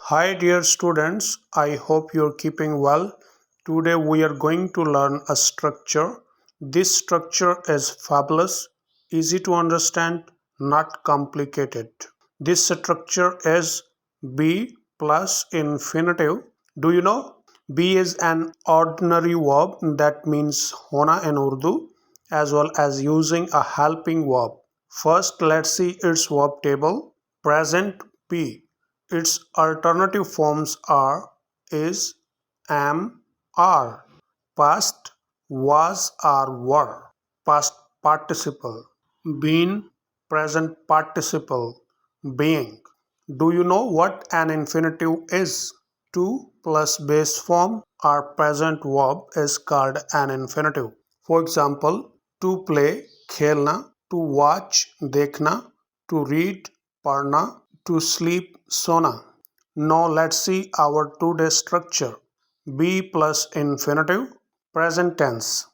Hi, dear students. I hope you're keeping well. Today, we are going to learn a structure. This structure is fabulous, easy to understand, not complicated. This structure is be plus infinitive. Do you know? Be is an ordinary verb that means hona in Urdu as well as using a helping verb. First, let's see its verb table. Present be. Its alternative forms are is, am, are. Past was or were. Past participle. Been, present participle. Being. Do you know what an infinitive is? To plus base form or present verb is called an infinitive. For example, to play खेलना, to watch देखना, to read पढ़ना, to sleep सोना. Now let's see our two-day structure. Be plus infinitive, present tense,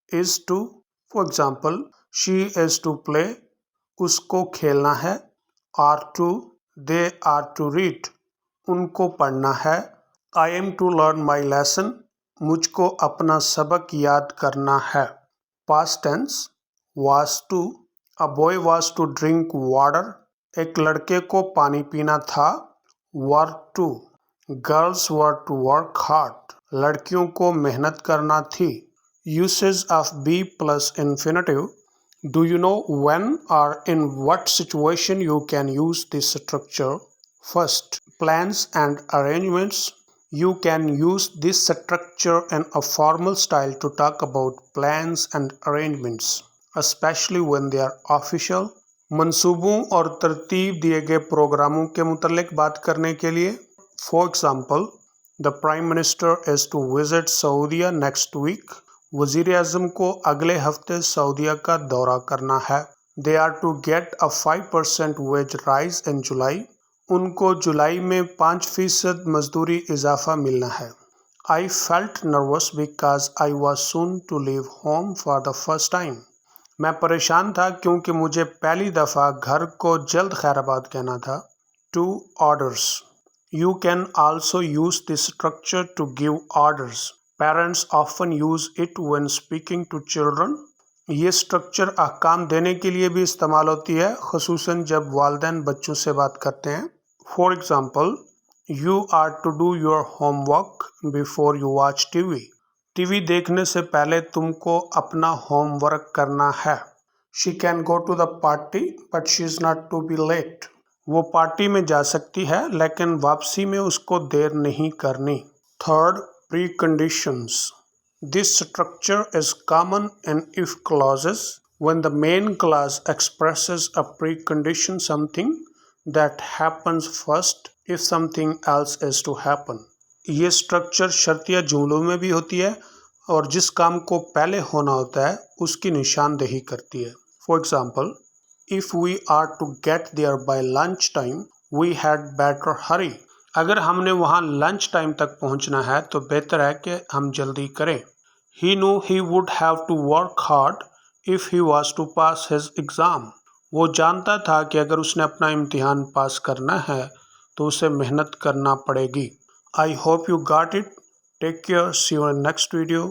is to. For example, she is to play, उसको खेलना है, are to, they are to read, उनको पढ़ना है, I am to learn my lesson, मुझको अपना सबक याद करना है. Past tense was to, a boy was to drink water, एक लड़के को पानी पीना था. Were to, girls were to work hard, लड़कियों को मेहनत करना थी. Uses of be plus infinitive. Do you know when or in what situation you can use this structure? First, plans and arrangements. You can use this structure in a formal style to talk about plans and arrangements, especially when they are official. मंसूबों और तरतीब दिए गए प्रोग्रामों के मुतल्लिक बात करने के लिए. For example, the Prime Minister is to visit Saudi next week. वजीर आज़म को अगले हफ्ते सऊदीया का दौरा करना है. They are to get a 5% wage rise in July. उनको जुलाई में 5% मजदूरी इजाफा मिलना है. I felt nervous because I was soon to leave home for the first time. मैं परेशान था क्योंकि मुझे पहली दफ़ा घर को जल्द खैराबाद कहना था. To orders. You can also use this structure to give orders. Parents often use it when speaking to children. ये स्ट्रक्चर अहकाम देने के लिए भी इस्तेमाल होती है, ख़ुसूसन जब वालिदैन बच्चों से बात करते हैं. For example, you are to do your homework before you watch TV. TV देखने से पहले तुमको अपना होमवर्क करना है. She can go to the party but she is not to be late. वो पार्टी में जा सकती है लेकिन वापसी में उसको देर नहीं करनी. Third, preconditions. This structure is common in if clauses. When the main clause expresses a precondition, something that happens first if something else is to happen. ये स्ट्रक्चर शर्तिया जुमलों में भी होती है और जिस काम को पहले होना होता है उसकी निशानदेही करती है. For example, if we are to get there by lunch time, we had better hurry. अगर हमने वहाँ लंच टाइम तक पहुँचना है तो बेहतर है कि हम जल्दी करें. He knew he would have to work hard if he was to pass his exam. वो जानता था कि अगर उसने अपना इम्तिहान पास करना है तो उसे मेहनत करना पड़ेगी. I hope you got it. Take care. See you in next video.